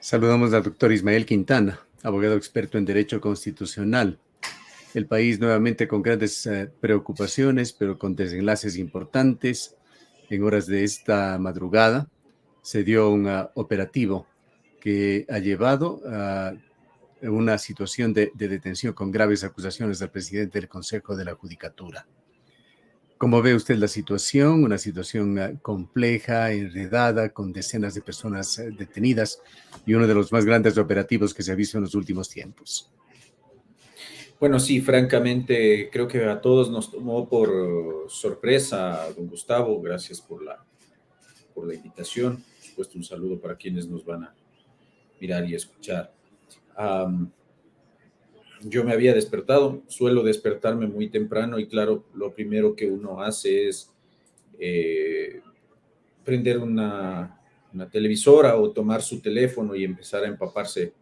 Saludamos al doctor Ismael Quintana, abogado experto en Derecho Constitucional. El país nuevamente con grandes preocupaciones, pero con desenlaces importantes. En horas de esta madrugada se dio un operativo que ha llevado a una situación de detención con graves acusaciones del presidente del Consejo de la Judicatura. ¿Cómo ve usted la situación? Una situación compleja, enredada, con decenas de personas detenidas y uno de los más grandes operativos que se ha visto en los últimos tiempos. Bueno, sí, francamente, creo que a todos nos tomó por sorpresa, don Gustavo. Gracias por la invitación. Por supuesto, un saludo para quienes nos van a mirar y escuchar. Yo me había despertado, suelo despertarme muy temprano y claro, lo primero que uno hace es prender una televisora o tomar su teléfono y empezar a empaparse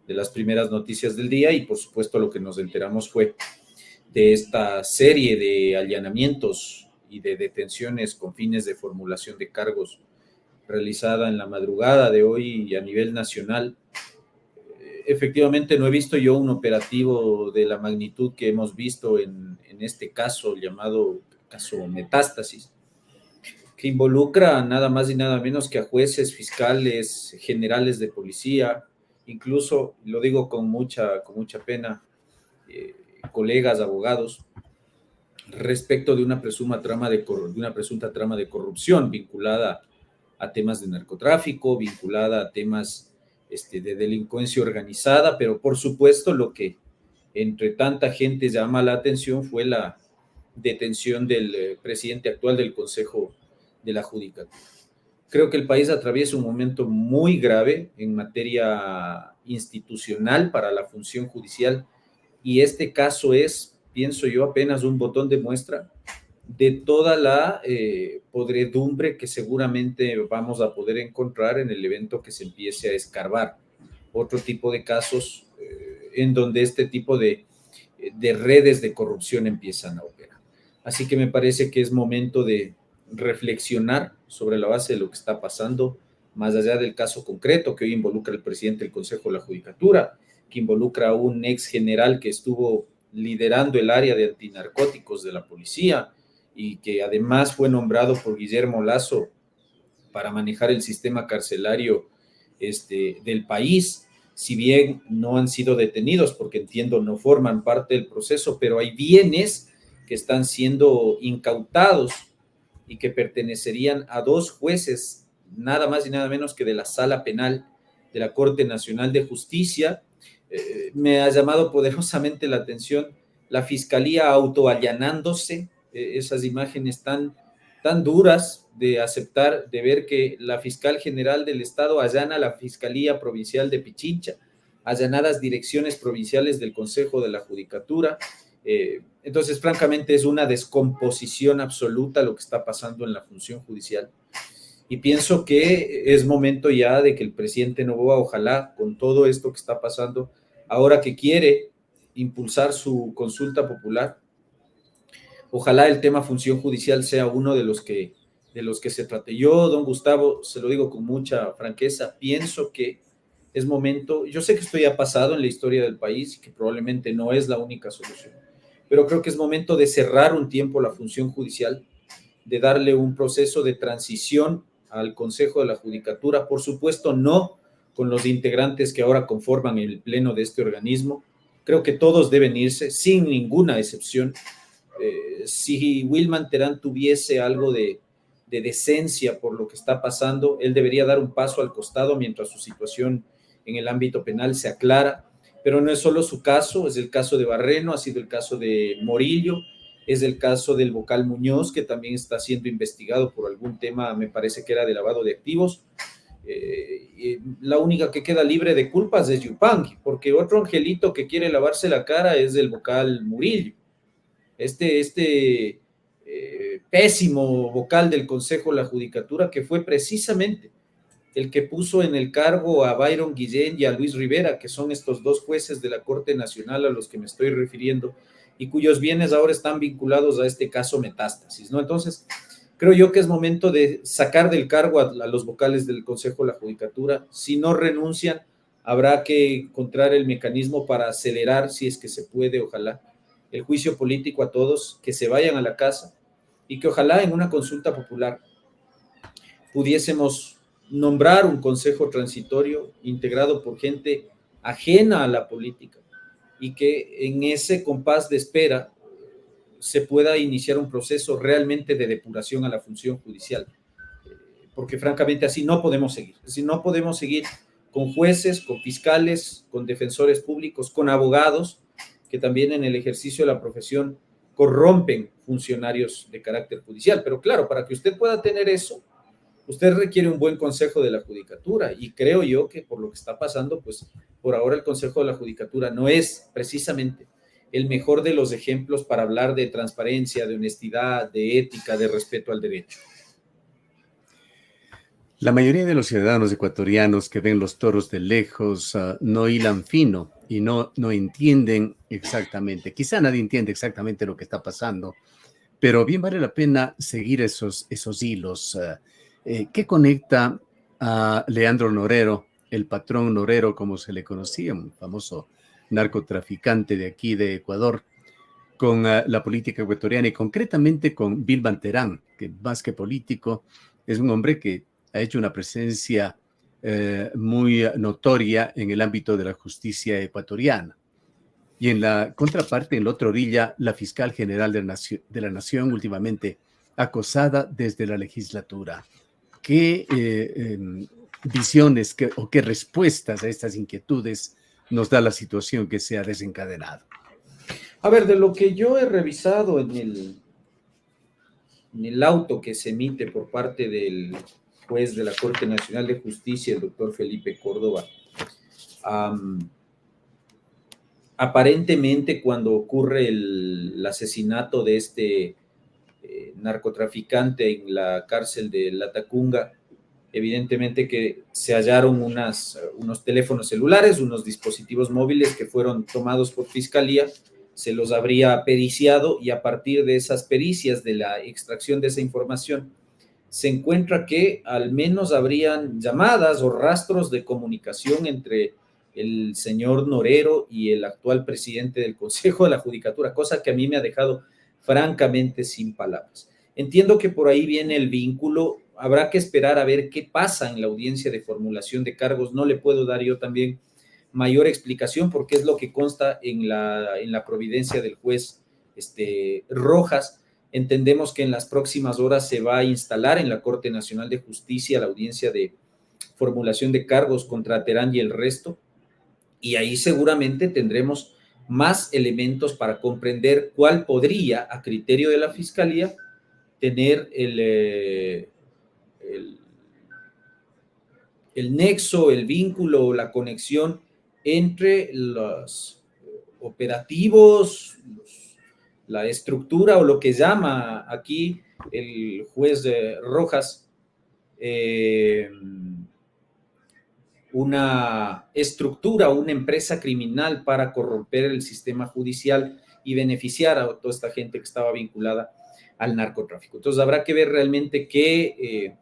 de las primeras noticias del día, y por supuesto lo que nos enteramos fue de esta serie de allanamientos y de detenciones con fines de formulación de cargos realizada en la madrugada de hoy a nivel nacional. Efectivamente, no he visto yo un operativo de la magnitud que hemos visto en este caso llamado caso Metástasis, que involucra nada más y nada menos que a jueces, fiscales, generales de policía, incluso, lo digo con mucha pena, colegas, abogados, respecto de una presunta trama de corrupción vinculada a temas de narcotráfico, vinculada a temas de delincuencia organizada, pero por supuesto lo que entre tanta gente llama la atención fue la detención del presidente actual del Consejo de la Judicatura. Creo que el país atraviesa un momento muy grave en materia institucional para la función judicial, y este caso es, pienso yo, apenas un botón de muestra de toda la podredumbre que seguramente vamos a poder encontrar en el evento que se empiece a escarbar otro tipo de casos en donde este tipo de redes de corrupción empiezan a operar. Así que me parece que es momento de reflexionar sobre la base de lo que está pasando, más allá del caso concreto que hoy involucra al presidente del Consejo de la Judicatura, que involucra a un ex general que estuvo liderando el área de antinarcóticos de la policía y que además fue nombrado por Guillermo Lasso para manejar el sistema carcelario del país. Si bien no han sido detenidos, porque entiendo no forman parte del proceso, pero hay bienes que están siendo incautados y que pertenecerían a dos jueces, nada más y nada menos que de la Sala Penal de la Corte Nacional de Justicia. Me ha llamado poderosamente la atención la Fiscalía autoallanándose, esas imágenes tan duras de aceptar, de ver que la Fiscal General del Estado allana la Fiscalía Provincial de Pichincha, allanadas direcciones provinciales del Consejo de la Judicatura. Entonces, francamente, es una descomposición absoluta lo que está pasando en la función judicial. Y pienso que es momento ya de que el presidente Noboa, ojalá con todo esto que está pasando, ahora que quiere impulsar su consulta popular, ojalá el tema función judicial sea uno de los que se trate. Yo, don Gustavo, se lo digo con mucha franqueza, pienso que es momento, yo sé que esto ya ha pasado en la historia del país y que probablemente no es la única solución, pero creo que es momento de cerrar un tiempo la función judicial, de darle un proceso de transición al Consejo de la Judicatura, por supuesto no con los integrantes que ahora conforman el pleno de este organismo. Creo que todos deben irse, sin ninguna excepción. Si Wilman Terán tuviese algo de decencia por lo que está pasando, él debería dar un paso al costado mientras su situación en el ámbito penal se aclara, pero no es solo su caso, es el caso de Barreno, ha sido el caso de Morillo, es el caso del vocal Muñoz, que también está siendo investigado por algún tema, me parece que era de lavado de activos. La única que queda libre de culpas es Yupanqui, porque otro angelito que quiere lavarse la cara es el vocal Murillo. Pésimo vocal del Consejo de la Judicatura, que fue precisamente el que puso en el cargo a Byron Guillén y a Luis Rivera, que son estos dos jueces de la Corte Nacional a los que me estoy refiriendo, y cuyos bienes ahora están vinculados a este caso Metástasis, ¿no? Entonces, Creo yo que es momento de sacar del cargo a los vocales del Consejo de la Judicatura. Si no renuncian, habrá que encontrar el mecanismo para acelerar, si es que se puede, ojalá, el juicio político a todos, que se vayan a la casa y que ojalá en una consulta popular pudiésemos nombrar un consejo transitorio integrado por gente ajena a la política y que en ese compás de espera se pueda iniciar un proceso realmente de depuración a la función judicial, porque francamente así no podemos seguir. Es decir, no podemos seguir con jueces, con fiscales, con defensores públicos, con abogados, que también en el ejercicio de la profesión corrompen funcionarios de carácter judicial. Pero claro, para que usted pueda tener eso, usted requiere un buen consejo de la judicatura, y creo yo que por lo que está pasando, pues por ahora el consejo de la judicatura no es precisamente el mejor de los ejemplos para hablar de transparencia, de honestidad, de ética, de respeto al derecho. La mayoría de los ciudadanos ecuatorianos que ven los toros de lejos no hilan fino y no entienden exactamente. Quizá nadie entiende exactamente lo que está pasando, pero bien vale la pena seguir esos hilos. ¿Qué conecta a Leandro Norero, el patrón Norero, como se le conocía, un famoso narcotraficante de aquí de Ecuador, con la política ecuatoriana y concretamente con Vilman Terán, que más que político es un hombre que ha hecho una presencia muy notoria en el ámbito de la justicia ecuatoriana? Y en la contraparte, en la otra orilla, la fiscal general de la Nación, últimamente acosada desde la legislatura. ¿Qué visiones o qué respuestas a estas inquietudes nos da la situación que se ha desencadenado? A ver, de lo que yo he revisado en el auto que se emite por parte del juez de la Corte Nacional de Justicia, el doctor Felipe Córdoba, aparentemente cuando ocurre el asesinato de este narcotraficante en la cárcel de Latacunga, evidentemente que se hallaron unos teléfonos celulares, unos dispositivos móviles que fueron tomados por fiscalía, se los habría periciado, y a partir de esas pericias, de la extracción de esa información, se encuentra que al menos habrían llamadas o rastros de comunicación entre el señor Norero y el actual presidente del Consejo de la Judicatura, cosa que a mí me ha dejado francamente sin palabras. Entiendo que por ahí viene el vínculo, habrá que esperar a ver qué pasa en la audiencia de formulación de cargos. No le puedo dar yo también mayor explicación porque es lo que consta en la providencia del juez Rojas. Entendemos que en las próximas horas se va a instalar en la Corte Nacional de Justicia la audiencia de formulación de cargos contra Terán y el resto, y ahí seguramente tendremos más elementos para comprender cuál podría, a criterio de la Fiscalía, tener el nexo, el vínculo, la conexión entre los operativos, la estructura o lo que llama aquí el juez Rojas una estructura, una empresa criminal para corromper el sistema judicial y beneficiar a toda esta gente que estaba vinculada al narcotráfico. Entonces habrá que ver realmente qué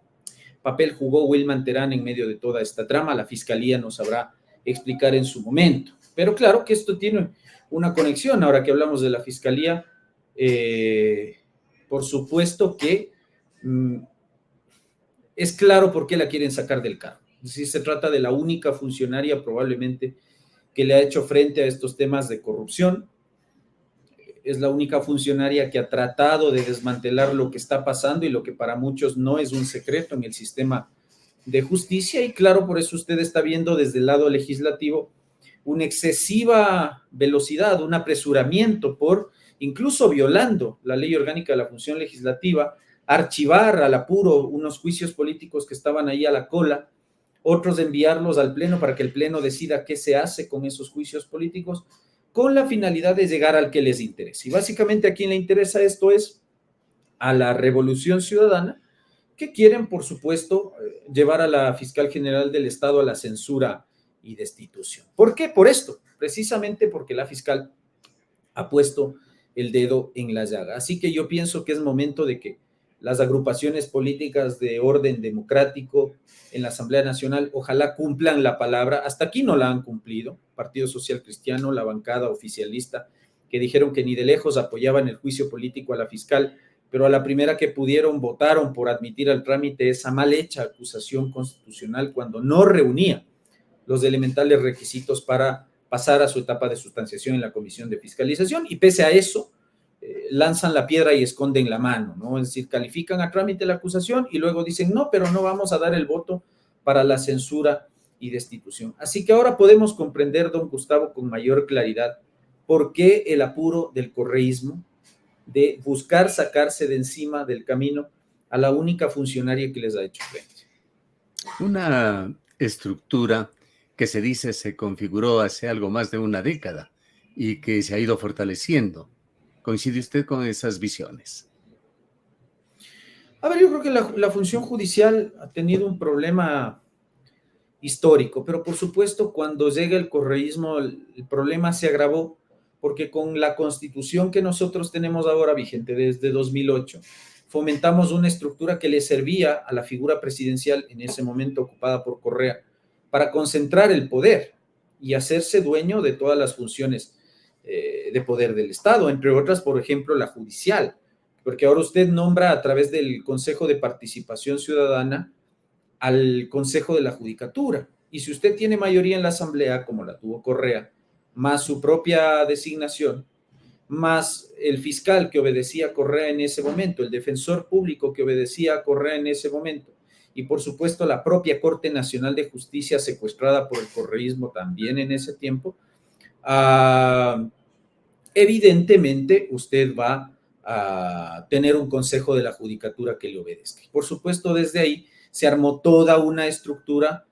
papel jugó Wilman Terán en medio de toda esta trama. La Fiscalía nos sabrá explicar en su momento. Pero claro que esto tiene una conexión. Ahora que hablamos de la Fiscalía, por supuesto que es claro por qué la quieren sacar del cargo. Es decir, se trata de la única funcionaria probablemente que le ha hecho frente a estos temas de corrupción. Es la única funcionaria que ha tratado de desmantelar lo que está pasando y lo que para muchos no es un secreto en el sistema de justicia. Y claro, por eso usted está viendo desde el lado legislativo una excesiva velocidad, un apresuramiento por, incluso violando la ley orgánica de la función legislativa, archivar al apuro unos juicios políticos que estaban ahí a la cola, otros enviarlos al Pleno para que el Pleno decida qué se hace con esos juicios políticos, con la finalidad de llegar al que les interesa. Y básicamente a quien le interesa esto es a la Revolución Ciudadana, que quieren, por supuesto, llevar a la Fiscal General del Estado a la censura y destitución. ¿Por qué? Por esto, precisamente porque la fiscal ha puesto el dedo en la llaga. Así que yo pienso que es momento de que las agrupaciones políticas de orden democrático en la Asamblea Nacional, ojalá cumplan la palabra. Hasta aquí no la han cumplido. Partido Social Cristiano, la bancada oficialista, que dijeron que ni de lejos apoyaban el juicio político a la fiscal, pero a la primera que pudieron votaron por admitir al trámite esa mal hecha acusación constitucional cuando no reunía los elementales requisitos para pasar a su etapa de sustanciación en la Comisión de Fiscalización, y pese a eso, lanzan la piedra y esconden la mano, ¿no? Es decir, califican a trámite la acusación y luego dicen, no, pero no vamos a dar el voto para la censura y destitución. Así que ahora podemos comprender, don Gustavo, con mayor claridad por qué el apuro del correísmo de buscar sacarse de encima del camino a la única funcionaria que les ha hecho frente. Una estructura que se dice se configuró hace algo más de una década y que se ha ido fortaleciendo. ¿Coincide usted con esas visiones? A ver, yo creo que la función judicial ha tenido un problema histórico, pero por supuesto cuando llega el correísmo el problema se agravó porque con la constitución que nosotros tenemos ahora vigente desde 2008, fomentamos una estructura que le servía a la figura presidencial en ese momento ocupada por Correa para concentrar el poder y hacerse dueño de todas las funciones de poder del Estado, entre otras, por ejemplo, la judicial, porque ahora usted nombra a través del Consejo de Participación Ciudadana al Consejo de la Judicatura, y si usted tiene mayoría en la Asamblea, como la tuvo Correa, más su propia designación, más el fiscal que obedecía a Correa en ese momento, el defensor público que obedecía a Correa en ese momento, y por supuesto la propia Corte Nacional de Justicia secuestrada por el correísmo también en ese tiempo, evidentemente usted va a tener un consejo de la judicatura que le obedezca. Por supuesto, desde ahí se armó toda una estructura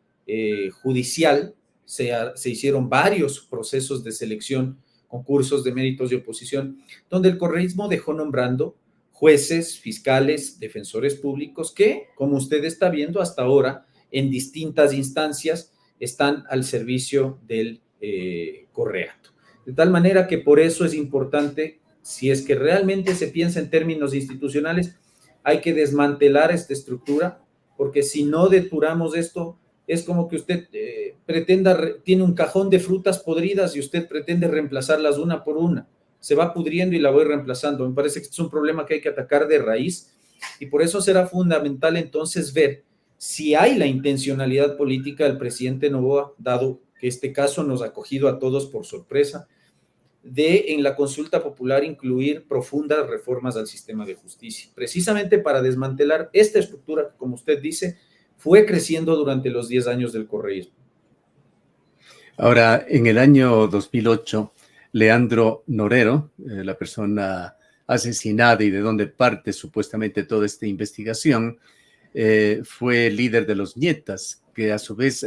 judicial, se hicieron varios procesos de selección, concursos de méritos y oposición, donde el correísmo dejó nombrando jueces, fiscales, defensores públicos que, como usted está viendo hasta ahora, en distintas instancias están al servicio del correato. De tal manera que por eso es importante, si es que realmente se piensa en términos institucionales, hay que desmantelar esta estructura, porque si no depuramos esto, es como que usted tiene un cajón de frutas podridas y usted pretende reemplazarlas una por una. Se va pudriendo y la voy reemplazando. Me parece que es un problema que hay que atacar de raíz y por eso será fundamental entonces ver si hay la intencionalidad política del presidente Noboa, dado que este caso nos ha cogido a todos por sorpresa, de en la consulta popular incluir profundas reformas al sistema de justicia, precisamente para desmantelar esta estructura que, como usted dice, fue creciendo durante los 10 años del correísmo. Ahora, en el año 2008, Leandro Norero, la persona asesinada y de donde parte supuestamente toda esta investigación, fue líder de los Nietas, que a su vez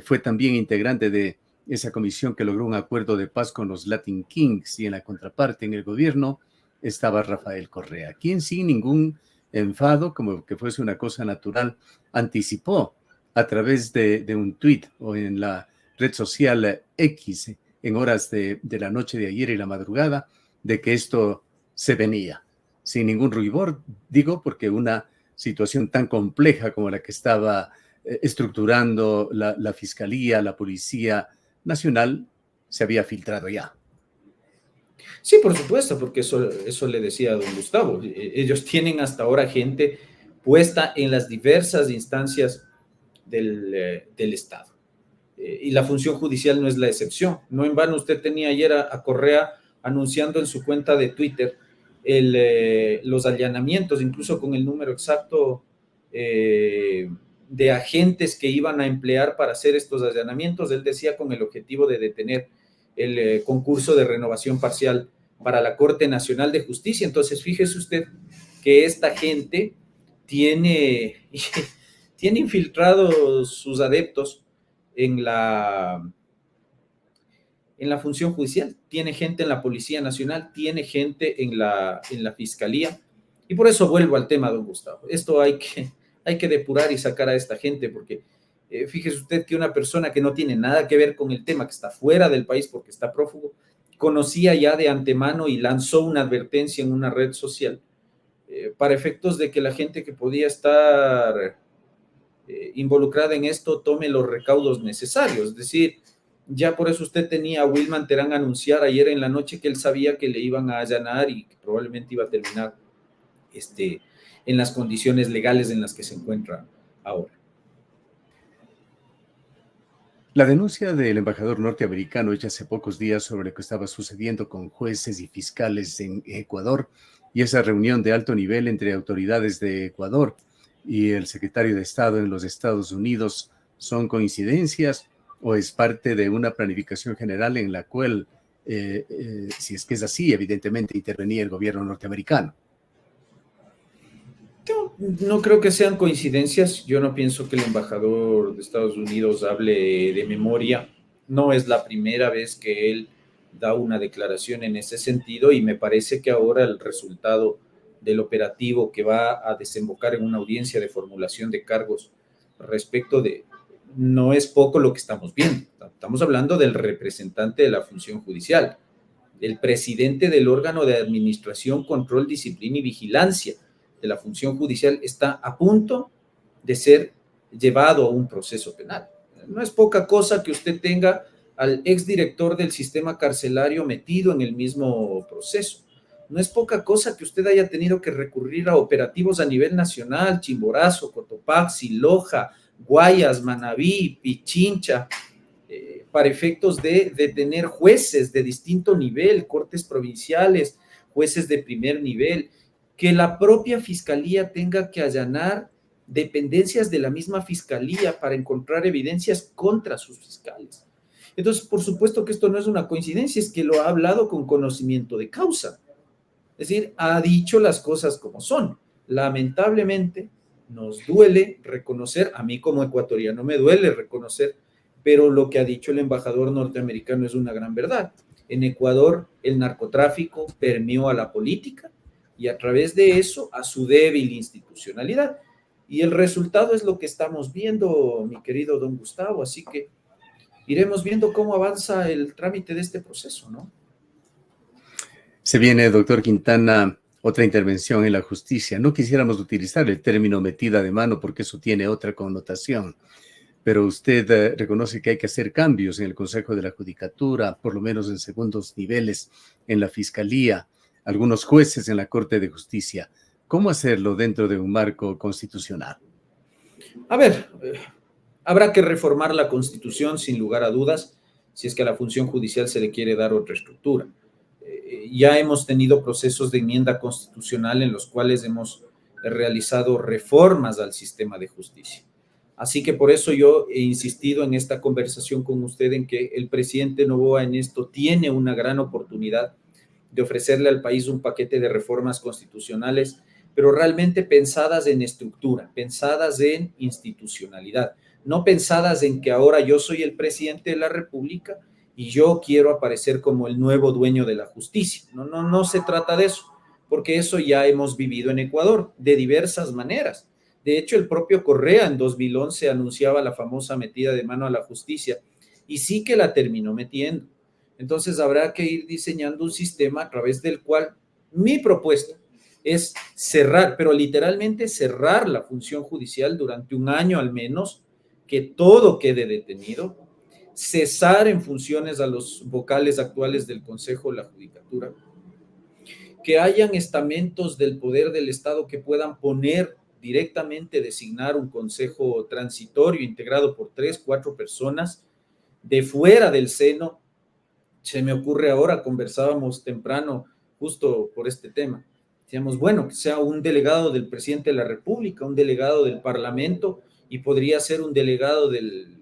fue también integrante de esa comisión que logró un acuerdo de paz con los Latin Kings, y en la contraparte, en el gobierno, estaba Rafael Correa, quien sin ningún enfado, como que fuese una cosa natural, anticipó a través de un tuit o en la red social X en horas de la noche de ayer y la madrugada, de que esto se venía. Sin ningún rubor, digo, porque una situación tan compleja como la que estaba estructurando la Fiscalía, la Policía Nacional, se había filtrado ya. Sí, por supuesto, porque eso le decía a don Gustavo. Ellos tienen hasta ahora gente puesta en las diversas instancias del Estado. Y la función judicial no es la excepción. No en vano usted tenía ayer a Correa anunciando en su cuenta de Twitter los allanamientos, incluso con el número exacto de agentes que iban a emplear para hacer estos allanamientos. Él decía con el objetivo de detener el concurso de renovación parcial para la Corte Nacional de Justicia. Entonces, fíjese usted que esta gente tiene infiltrados sus adeptos en la función judicial, tiene gente en la Policía Nacional, tiene gente en la Fiscalía, y por eso vuelvo al tema, don Gustavo. Esto hay que depurar y sacar a esta gente, porque fíjese usted que una persona que no tiene nada que ver con el tema, que está fuera del país porque está prófugo, conocía ya de antemano y lanzó una advertencia en una red social para efectos de que la gente que podía estar involucrada en esto tome los recaudos necesarios. Es decir, ya por eso usted tenía a Wilman Terán anunciar ayer en la noche que él sabía que le iban a allanar y que probablemente iba a terminar en las condiciones legales en las que se encuentra ahora. La denuncia del embajador norteamericano hecha hace pocos días sobre lo que estaba sucediendo con jueces y fiscales en Ecuador y esa reunión de alto nivel entre autoridades de Ecuador y el secretario de Estado en los Estados Unidos, ¿son coincidencias o es parte de una planificación general en la cual, si es que es así, evidentemente intervenía el gobierno norteamericano? No creo que sean coincidencias. Yo no pienso que el embajador de Estados Unidos hable de memoria. No es la primera vez que él da una declaración en ese sentido y me parece que ahora el resultado del operativo que va a desembocar en una audiencia de formulación de cargos respecto de... No es poco lo que estamos viendo. Estamos hablando del representante de la función judicial, el presidente del órgano de administración, control, disciplina y vigilancia de la función judicial está a punto de ser llevado a un proceso penal. No es poca cosa que usted tenga al exdirector del sistema carcelario metido en el mismo proceso. No es poca cosa que usted haya tenido que recurrir a operativos a nivel nacional, Chimborazo, Cotopaxi, Loja, Guayas, Manabí, Pichincha, para efectos de tener jueces de distinto nivel, cortes provinciales, jueces de primer nivel, que la propia fiscalía tenga que allanar dependencias de la misma fiscalía para encontrar evidencias contra sus fiscales. Entonces, por supuesto que esto no es una coincidencia, es que lo ha hablado con conocimiento de causa. Es decir, ha dicho las cosas como son. Lamentablemente, nos duele reconocer, a mí como ecuatoriano me duele reconocer, pero lo que ha dicho el embajador norteamericano es una gran verdad. En Ecuador, el narcotráfico permeó a la política y a través de eso a su débil institucionalidad. Y el resultado es lo que estamos viendo, mi querido don Gustavo, así que iremos viendo cómo avanza el trámite de este proceso, ¿no? Se viene, doctor Quintana, otra intervención en la justicia. No quisiéramos utilizar el término metida de mano porque eso tiene otra connotación, pero usted reconoce que hay que hacer cambios en el Consejo de la Judicatura, por lo menos en segundos niveles, en la Fiscalía, algunos jueces en la Corte de Justicia. ¿Cómo hacerlo dentro de un marco constitucional? A ver, habrá que reformar la Constitución sin lugar a dudas si es que a la función judicial se le quiere dar otra estructura. Ya hemos tenido procesos de enmienda constitucional en los cuales hemos realizado reformas al sistema de justicia. Así que por eso yo he insistido en esta conversación con usted en que el presidente Noboa en esto tiene una gran oportunidad de ofrecerle al país un paquete de reformas constitucionales, pero realmente pensadas en estructura, pensadas en institucionalidad, no pensadas en que ahora yo soy el presidente de la República y yo quiero aparecer como el nuevo dueño de la justicia. No se trata de eso, porque eso ya hemos vivido en Ecuador de diversas maneras. De hecho, el propio Correa en 2011 anunciaba la famosa metida de mano a la justicia y sí que la terminó metiendo. Entonces habrá que ir diseñando un sistema a través del cual mi propuesta es cerrar, pero literalmente cerrar la función judicial durante un año al menos, que todo quede detenido, cesar en funciones a los vocales actuales del Consejo de la Judicatura, que hayan estamentos del poder del Estado que puedan poner directamente, designar un consejo transitorio integrado por 3, 4 personas de fuera del seno. Se me ocurre ahora, conversábamos temprano justo por este tema. Decíamos, bueno, que sea un delegado del presidente de la República, un delegado del Parlamento y podría ser un delegado de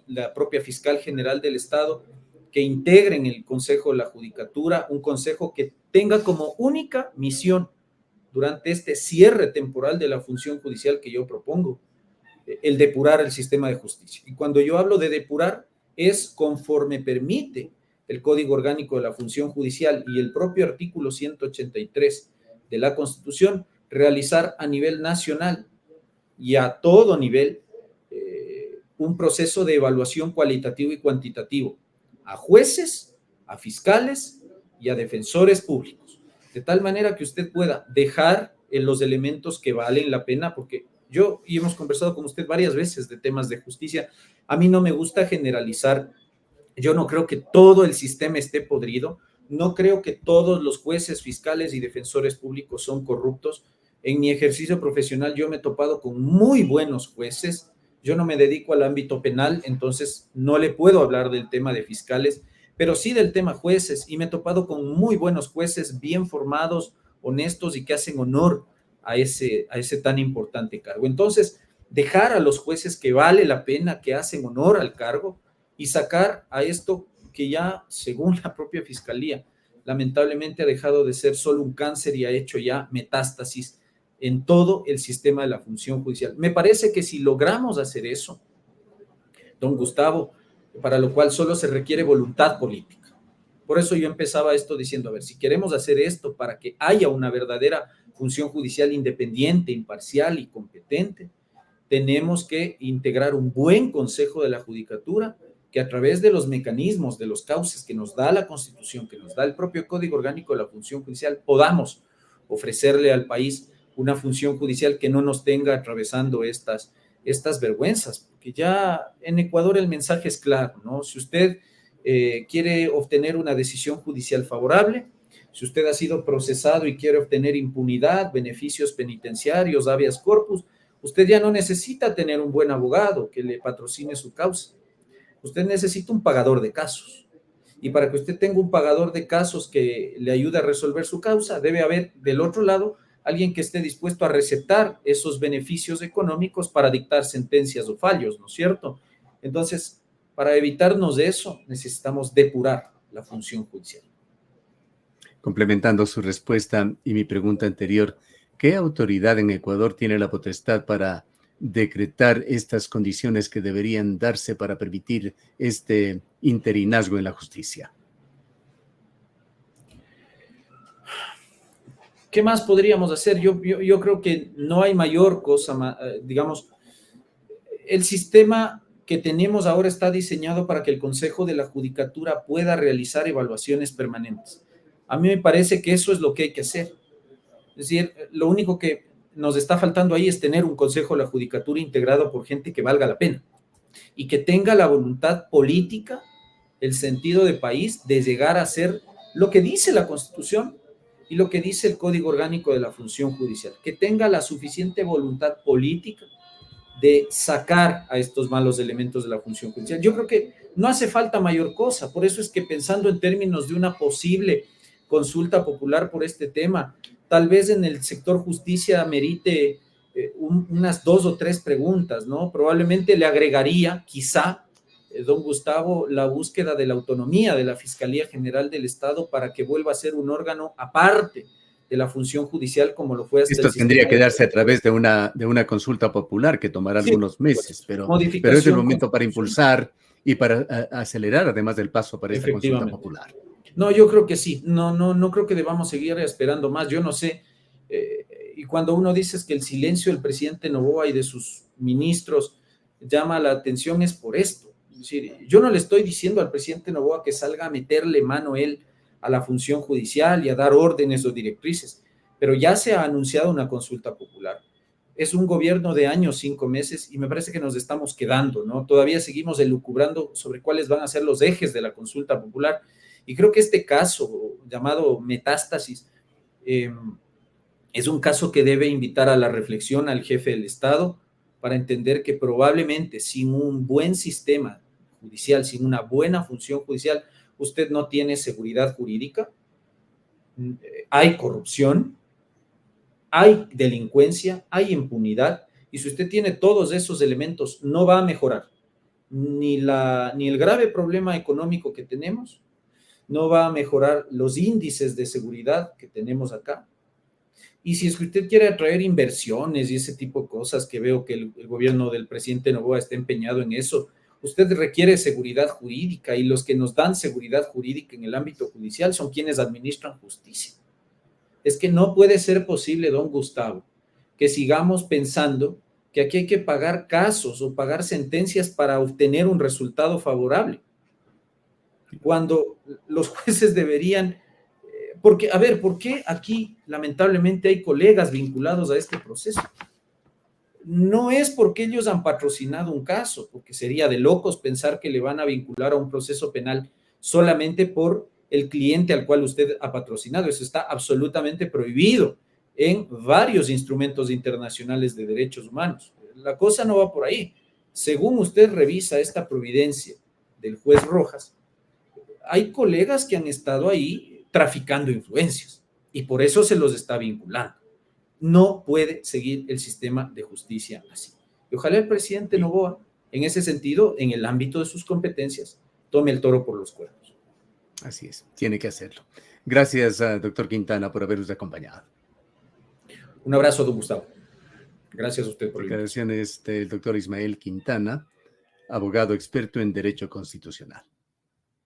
la propia fiscal general del Estado que integren el Consejo de la Judicatura, un consejo que tenga como única misión durante este cierre temporal de la función judicial que yo propongo, el depurar el sistema de justicia. Y cuando yo hablo de depurar, es conforme permite el Código Orgánico de la Función Judicial y el propio artículo 183 de la Constitución, realizar a nivel nacional y a todo nivel un proceso de evaluación cualitativo y cuantitativo a jueces, a fiscales y a defensores públicos, de tal manera que usted pueda dejar los elementos que valen la pena, porque yo, y hemos conversado con usted varias veces de temas de justicia, a mí no me gusta generalizar. Yo no creo que todo el sistema esté podrido, no creo que todos los jueces, fiscales y defensores públicos son corruptos. En mi ejercicio profesional yo me he topado con muy buenos jueces. Yo no me dedico al ámbito penal, entonces no le puedo hablar del tema de fiscales, pero sí del tema jueces, y me he topado con muy buenos jueces, bien formados, honestos y que hacen honor a ese tan importante cargo. Entonces, dejar a los jueces que vale la pena, que hacen honor al cargo, y sacar a esto que ya, según la propia fiscalía, lamentablemente ha dejado de ser solo un cáncer y ha hecho ya metástasis en todo el sistema de la función judicial. Me parece que si logramos hacer eso, don Gustavo, para lo cual solo se requiere voluntad política. Por eso yo empezaba esto diciendo, a ver, si queremos hacer esto para que haya una verdadera función judicial independiente, imparcial y competente, tenemos que integrar un buen consejo de la judicatura que a través de los mecanismos, de los cauces que nos da la Constitución, que nos da el propio Código Orgánico de la Función Judicial, podamos ofrecerle al país una función judicial que no nos tenga atravesando estas vergüenzas, porque ya en Ecuador el mensaje es claro, ¿no? Si usted quiere obtener una decisión judicial favorable, si usted ha sido procesado y quiere obtener impunidad, beneficios penitenciarios, habeas corpus, usted ya no necesita tener un buen abogado que le patrocine su causa. Usted necesita un pagador de casos. Y para que usted tenga un pagador de casos que le ayude a resolver su causa, debe haber del otro lado alguien que esté dispuesto a receptar esos beneficios económicos para dictar sentencias o fallos, ¿no es cierto? Entonces, para evitarnos de eso, necesitamos depurar la función judicial. Complementando su respuesta y mi pregunta anterior, ¿qué autoridad en Ecuador tiene la potestad para decretar estas condiciones que deberían darse para permitir este interinazgo en la justicia? ¿Qué más podríamos hacer? Yo creo que no hay mayor cosa, digamos, el sistema que tenemos ahora está diseñado para que el Consejo de la Judicatura pueda realizar evaluaciones permanentes. A mí me parece que eso es lo que hay que hacer. Es decir, lo único que nos está faltando ahí es tener un Consejo de la Judicatura integrado por gente que valga la pena y que tenga la voluntad política, el sentido de país, de llegar a hacer lo que dice la Constitución y lo que dice el Código Orgánico de la Función Judicial, que tenga la suficiente voluntad política de sacar a estos malos elementos de la función judicial. Yo creo que no hace falta mayor cosa, por eso es que pensando en términos de una posible consulta popular por este tema, tal vez en el sector justicia merite unas 2 o 3 preguntas, ¿no? Probablemente le agregaría, quizá, don Gustavo, la búsqueda de la autonomía de la Fiscalía General del Estado para que vuelva a ser un órgano aparte de la función judicial como lo fue hasta Esto el tendría sistema que de... darse a través de una consulta popular que tomará Sí, algunos meses, pero es el modificación momento para constitucional. impulsar y para acelerar además del paso para esta consulta Efectivamente. popular. No, yo creo que sí. No creo que debamos seguir esperando más. Yo no sé. Y cuando uno dice es que el silencio del presidente Noboa y de sus ministros llama la atención es por esto. Es decir, yo no le estoy diciendo al presidente Noboa que salga a meterle mano él a la función judicial y a dar órdenes o directrices, pero ya se ha anunciado una consulta popular. Es un gobierno de años, 5 meses, y me parece que nos estamos quedando, ¿no? Todavía seguimos elucubrando sobre cuáles van a ser los ejes de la consulta popular. Y creo que este caso, llamado metástasis, es un caso que debe invitar a la reflexión al jefe del Estado para entender que probablemente sin un buen sistema judicial, sin una buena función judicial, usted no tiene seguridad jurídica, hay corrupción, hay delincuencia, hay impunidad, y si usted tiene todos esos elementos, no va a mejorar ni el grave problema económico que tenemos, no va a mejorar los índices de seguridad que tenemos acá. Y si es que usted quiere atraer inversiones y ese tipo de cosas, que veo que el gobierno del presidente Noboa está empeñado en eso, usted requiere seguridad jurídica, y los que nos dan seguridad jurídica en el ámbito judicial son quienes administran justicia. Es que no puede ser posible, don Gustavo, que sigamos pensando que aquí hay que pagar casos o pagar sentencias para obtener un resultado favorable, cuando los jueces deberían Porque, a ver, ¿por qué aquí lamentablemente hay colegas vinculados a este proceso? No es porque ellos han patrocinado un caso, porque sería de locos pensar que le van a vincular a un proceso penal solamente por el cliente al cual usted ha patrocinado. Eso está absolutamente prohibido en varios instrumentos internacionales de derechos humanos. La cosa no va por ahí. Según usted revisa esta providencia del juez Rojas, hay colegas que han estado ahí traficando influencias y por eso se los está vinculando. No puede seguir el sistema de justicia así. Y ojalá el presidente Noboa, en ese sentido, en el ámbito de sus competencias, tome el toro por los cuernos. Así es, tiene que hacerlo. Gracias, doctor Quintana, por habernos acompañado. Un abrazo, don Gustavo. Gracias a usted por la invitación. Declaraciones del doctor Ismael Quintana, abogado experto en Derecho Constitucional.